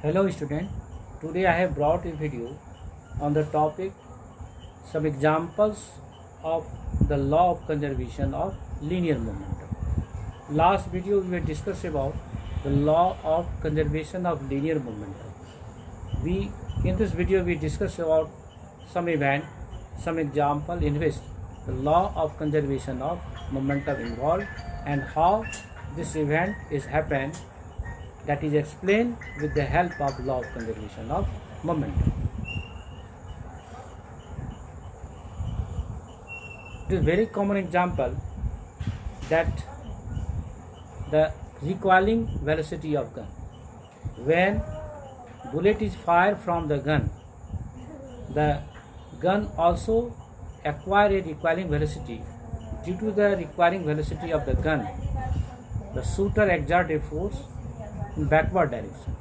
Hello student, today I have brought a video on the topic some examples of the law of conservation of linear momentum. Last video we had discussed about the law of conservation of linear momentum. In this video we discussed about some event, some example in which the law of conservation of momentum involved and how this event is happened, that is explained with the help of law of conservation of momentum. It is a very common example that the recoiling velocity of gun. When bullet is fired from the gun also acquire a recoiling velocity. Due to the recoiling velocity of the gun, the shooter exerts a force in backward direction.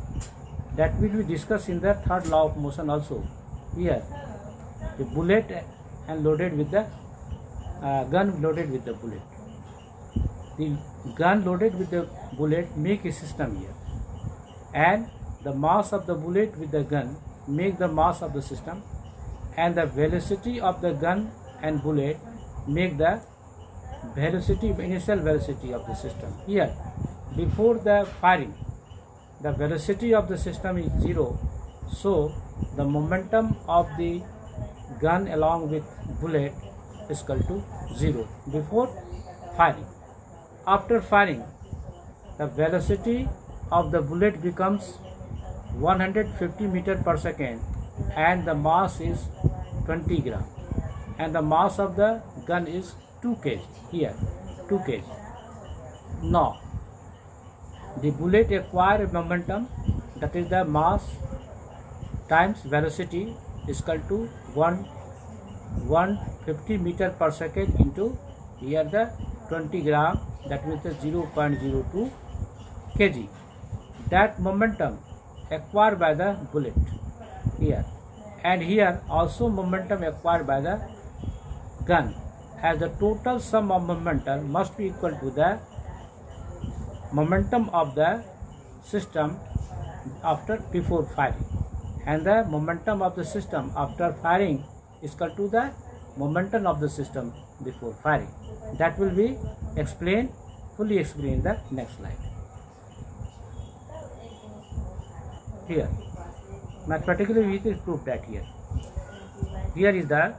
That will be discussed in the third law of motion also. Here, the bullet and loaded with the gun loaded with the bullet. The gun loaded with the bullet make a system here, and the mass of the bullet with the gun make the mass of the system, and the velocity of the gun and bullet make the initial velocity of the system. Here, before the firing, the velocity of the system is 0, so the momentum of the gun along with bullet is equal to 0 before firing. After firing, the velocity of the bullet becomes 150 meters per second and the mass is 20 gram, and the mass of the gun is 2 kg. Here 2 kg. Now the bullet acquire momentum, that is the mass times velocity is equal to 150 meter per second into here the 20 gram, that means the 0.02 kg. That momentum acquired by the bullet here, and here also momentum acquired by the gun, as the total sum of momentum must be equal to the momentum of the system before firing, and the momentum of the system after firing is equal to the momentum of the system before firing. That will be fully explained in the next slide. Here, mathematically we can prove that here. Here is the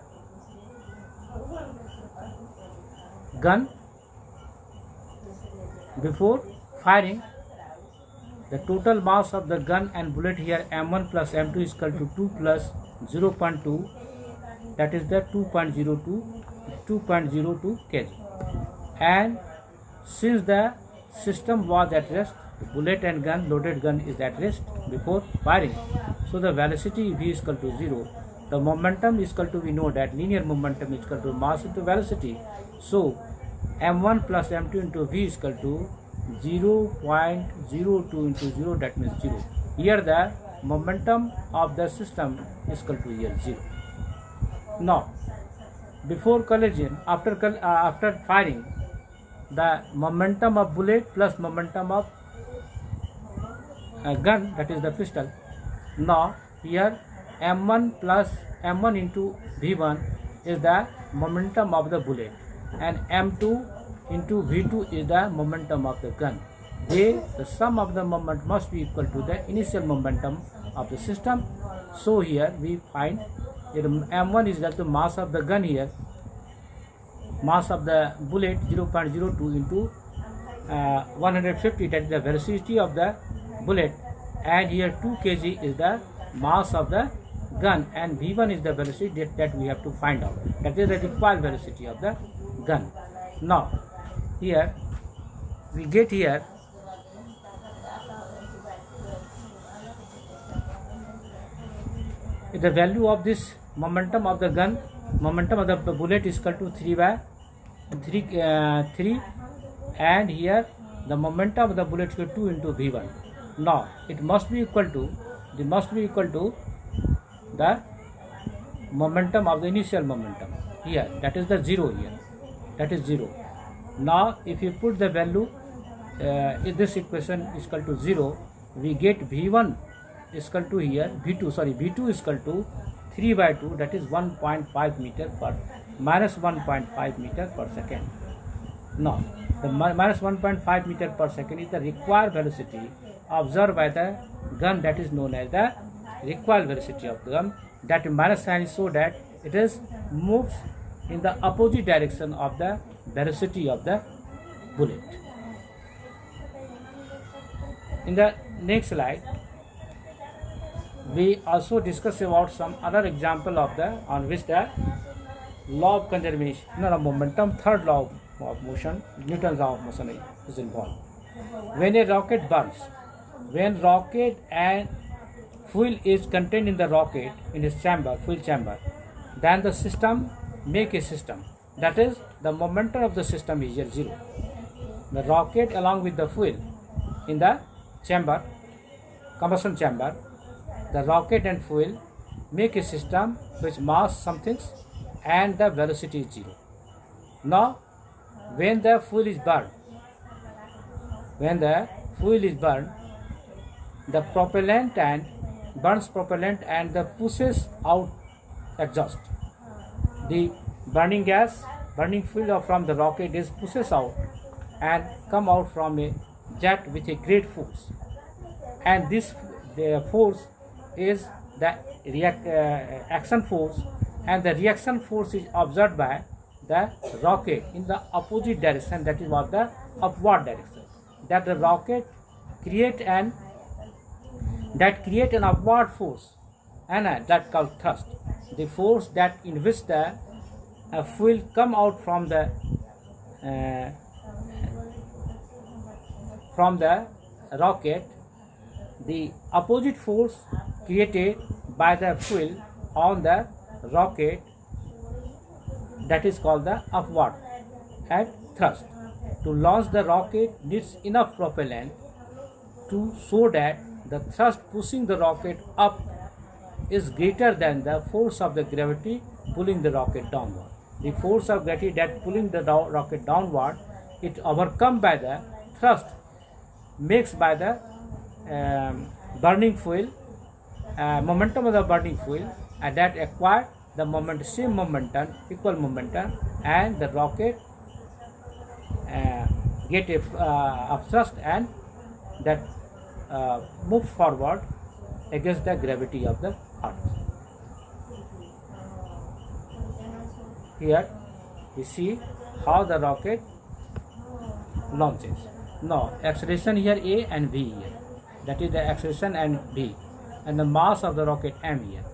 gun before firing. The total mass of the gun and bullet here m1 plus m2 is equal to 2 plus 0.2, that is the 2.02 kg. And since the system was at rest, the bullet and gun, loaded gun is at rest before firing, so the velocity v is equal to 0. The momentum is equal to, we know that linear momentum is equal to mass into velocity, so m1 plus m2 into v is equal to 0.02 into 0, that means 0. Here the momentum of the system is equal to here 0. Now, before collision, after firing, the momentum of bullet plus momentum of gun, that is the pistol. Now here m1 plus m1 into v1 is the momentum of the bullet, and m2 into v2 is the momentum of the gun. The sum of the moment must be equal to the initial momentum of the system. So here we find that m1 is equal to mass of the gun here, mass of the bullet 0.02 into 150, that is the velocity of the bullet, and here 2 kg is the mass of the gun, and v1 is the velocity that we have to find out, that is the required velocity of the gun. Now here we get here the value of this momentum of the gun, momentum of the bullet is equal to 3, and here the momentum of the bullet is equal to 2 into v1. Now it must be equal to the momentum of the initial momentum here, that is the 0 here, that is 0. Now if you put the value if this equation is equal to 0, we get v1 is equal to here V2 is equal to 3 by 2, that is 1.5 meter per minus 1.5 meter per second. Now the minus 1.5 meter per second is the required velocity observed by the gun, that is known as the required velocity of the gun. That minus sign is so that it is moves in the opposite direction of the velocity of the bullet. In the next slide, we also discuss about some other example of the on which the law of conservation of momentum, third law of motion, Newton's law of motion is involved. When a rocket burns, when rocket and fuel is contained in the rocket in its chamber, fuel chamber, then the system make a system, that is the momentum of the system is here 0. The rocket along with the fuel in the chamber, combustion chamber, the rocket and fuel make a system which mass something and the velocity is 0. Now when the fuel is burned, the propellant and burns propellant and the pushes out exhaust. The burning gas, burning fuel from the rocket is pushes out and come out from a jet with a great force, and this the force is the action force, and the reaction force is observed by the rocket in the opposite direction, that is what the upward direction, that the rocket create an upward force, and that called thrust. The force that in which the fuel come out from the rocket, the opposite force created by the fuel on the rocket, that is called the upward and thrust. To launch the rocket needs enough propellant to so that the thrust pushing the rocket up is greater than the force of the gravity pulling the rocket downward. The force of gravity that pulling the rocket downward, it overcome by the thrust makes by the burning fuel, momentum of the burning fuel, and that acquire the moment, same momentum, equal momentum, and the rocket get a thrust and that move forward against the gravity of the earth. Here we see how the rocket launches. Now acceleration here A and V here, that is the acceleration and V, and the mass of the rocket M here.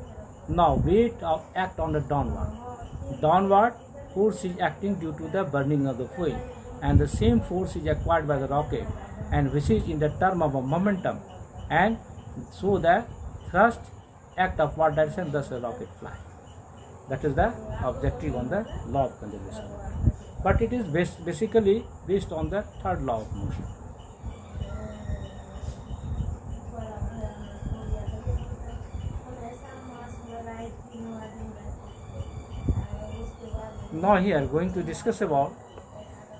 Now weight of act on the downward force is acting due to the burning of the fuel, and the same force is acquired by the rocket, and which is in the term of a momentum, and so the thrust act upward direction, thus the rocket fly. That is the objective on the law of conservation, but it is basically based on the third law of motion. Now here going to discuss about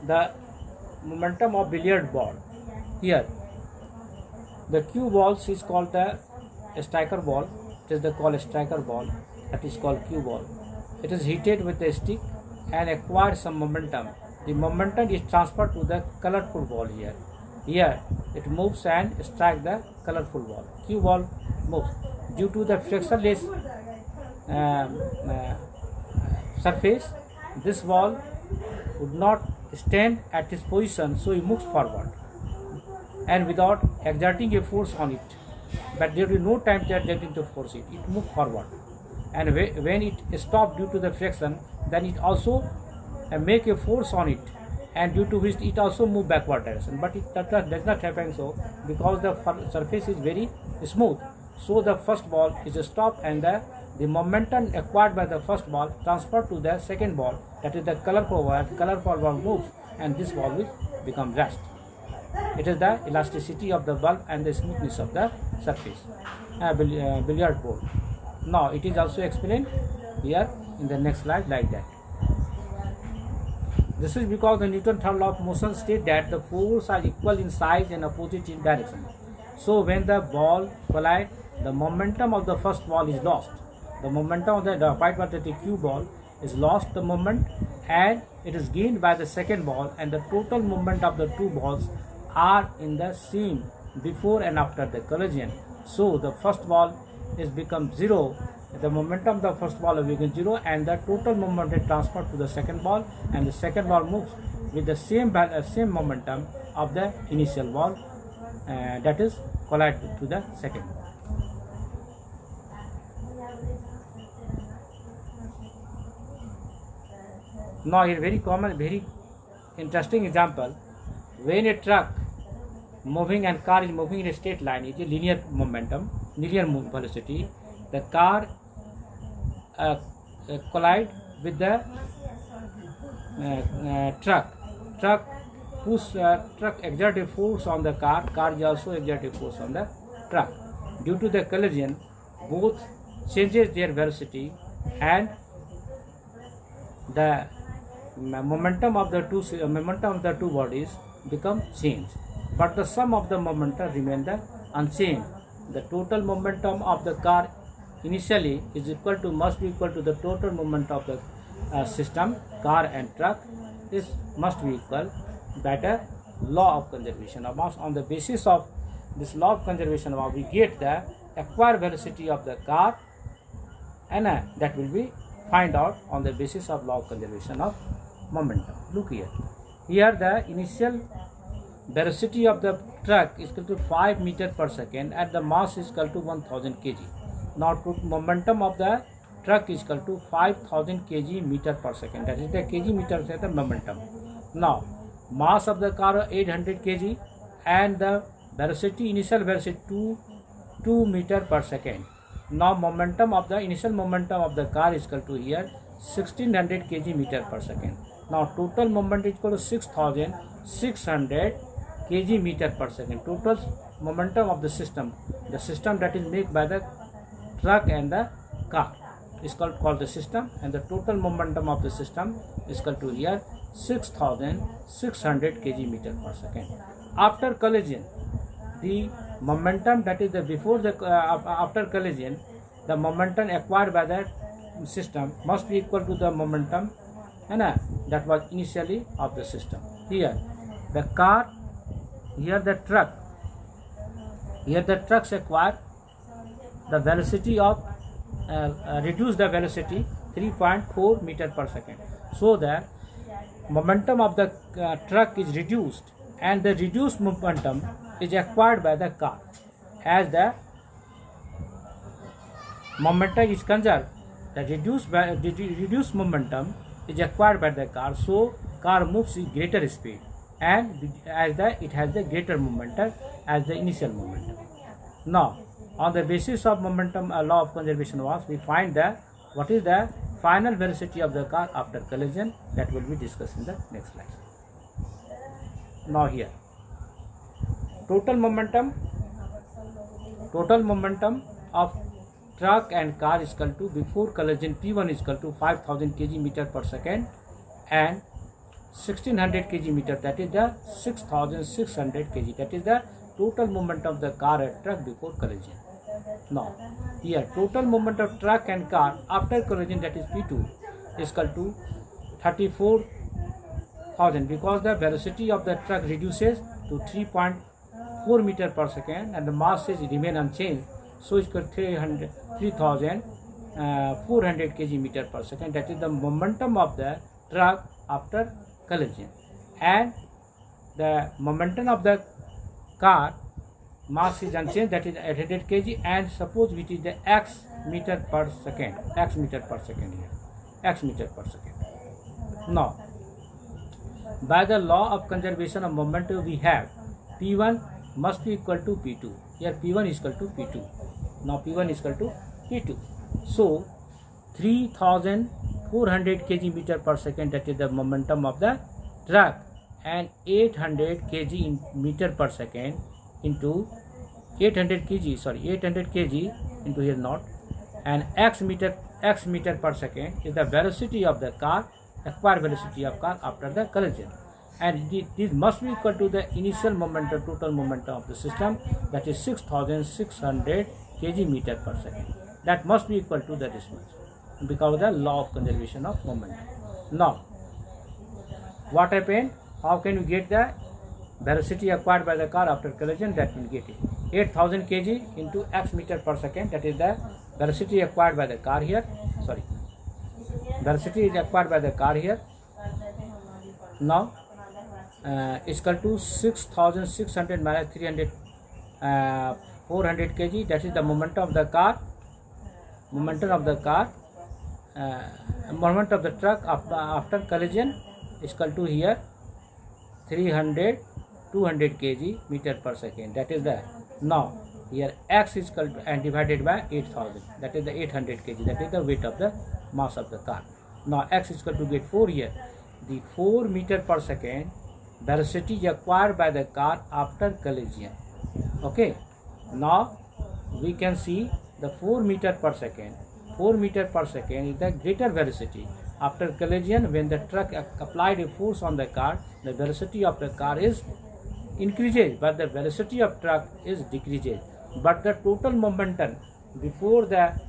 the momentum of billiard ball. Here the cue balls is called the striker ball. It is called striker ball, that is called cue ball. It is heated with a stick and acquires some momentum. The momentum is transferred to the colorful ball here. Here it moves and strikes the colorful ball. Cue ball moves due to the frictionless surface. This ball would not stand at its position, so it moves forward and without exerting a force on it. But there is no time to exerting to force it. It moves forward, and when it stops due to the friction, then it also make a force on it, and due to which it also move backward direction. But it does not happen so, because the surface is very smooth. So the first ball is stopped, and the momentum acquired by the first ball transferred to the second ball, that is the colorful ball. Colorful ball moves, and this ball will become rest. It is the elasticity of the ball and the smoothness of the surface, billiard ball. Now it is also explained here in the next slide like that. This is because the Newton's third law of motion states that the forces are equal in size and opposite in direction. So when the ball collide, the momentum of the first ball is lost. The momentum of the white ball, the cue ball, is lost the moment, and it is gained by the second ball, and the total movement of the two balls are in the same before and after the collision. So the first ball is become zero. The momentum of the first ball will become zero, and the total moment is transferred to the second ball, and the second ball moves with the same momentum of the initial ball, that is collide to the second ball. Now here very common, very interesting example. When a truck moving and car is moving in a straight line, it is linear momentum, linear velocity. The car collide with the truck. Truck exert a force on the car. Car is also exert a force on the truck. Due to the collision, both changes their velocity, and the momentum of the two bodies become changed, but the sum of the momentum remain the unchanged. The total momentum of the car initially is must be equal to the total moment of the system, car and truck must be equal by the law of conservation of mass. On the basis of this law of conservation of mass, we get the acquired velocity of the car, and that will be find out on the basis of law of conservation of momentum. Look here. Here the initial velocity of the truck is equal to 5 meters per second, and the mass is equal to 1000 kg. Now momentum of the truck is equal to 5000 kg meter per second. That is the kg meter is the momentum. Now mass of the car 800 kg, and the velocity, initial velocity 2 meter per second. Now momentum of the initial momentum of the car is equal to here 1600 kg meter per second. Now total moment is equal to 6600 kg meter per second. Total momentum of the system that is made by the truck and the car is called the system, and the total momentum of the system is equal to here 6600 kg meter per second. After collision, the momentum that is the before the after collision, the momentum acquired by the system must be equal to the momentum that was initially of the system. Here the car, here the truck, here the trucks acquire the velocity of reduce the velocity 3.4 meter per second. So the momentum of the truck is reduced, and the reduced momentum is acquired by the car. As the momentum is conserved, the reduced momentum is acquired by the car, so car moves with greater speed, and it has the greater momentum as the initial momentum. Now on the basis of momentum law of conservation of mass, we find that what is the final velocity of the car after collision. That will be discussed in the next slide. Now here total momentum of truck and car is equal to, before collision, P1 is equal to 5000 kg meter per second, and 1600 kg meter, that is the 6600 kg, that is the total moment of the car and truck before collision. Now here total moment of truck and car after collision, that is P2, is equal to 34,000, because the velocity of the truck reduces to 3.4 meter per second, and the masses remain unchanged, so it's equal to 3,400 kg meter per second. That is the momentum of the truck after collision, and the momentum of the car mass is unchanged, that is 800 kg, and suppose which is the x meter per second here. Now by the law of conservation of momentum, we have P1 must be equal to P2. Here P1 is equal to P2. Now P1 is equal to P2. So 3400 kg meter per second, that is the momentum of the truck, and 800 kg meter per second into 800 kg into here not, and x meter per second is the velocity of the car, acquired velocity of car after the collision. and this must be equal to the initial momentum, total momentum of the system, that is 6600 kg meter per second. That must be equal to that much because of the law of conservation of momentum. Now, what happened? How can you get the velocity acquired by the car after collision? That will get it. 8000 kg into x meter per second, that is the velocity acquired by the car here. Sorry, velocity is acquired by the car here. Now, is equal to 6600 minus 300, 400 kg. That is the momentum of the car. Momentum of the car, moment of the truck after collision is equal to here 200 kg meter per second. That is the, now here x is equal to and divided by 8000, that is the 800 kg, that is the weight of the mass of the car. Now x is equal to get 4 here, the 4 meter per second velocity acquired by the car after collision. Okay, now we can see the 4 meter per second. 4 meter per second is the greater velocity. After collision, when the truck applied a force on the car, the velocity of the car is increases, but the velocity of truck is decreases. But the total momentum before the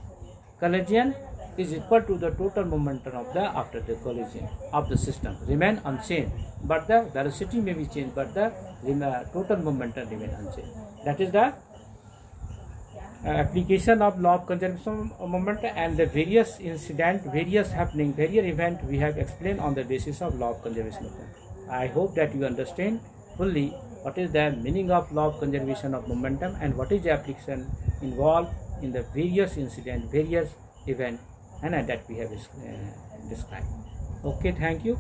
collision is equal to the total momentum of the after the collision of the system remain unchanged, but the velocity may be changed, but the total momentum remain unchanged. That is the application of law of conservation of momentum, and the various incident, various happening, various event we have explained on the basis of law of conservation of momentum. I hope that you understand fully what is the meaning of law of conservation of momentum and what is the application involved in the various incident, various event, and that we have described. Okay, thank you.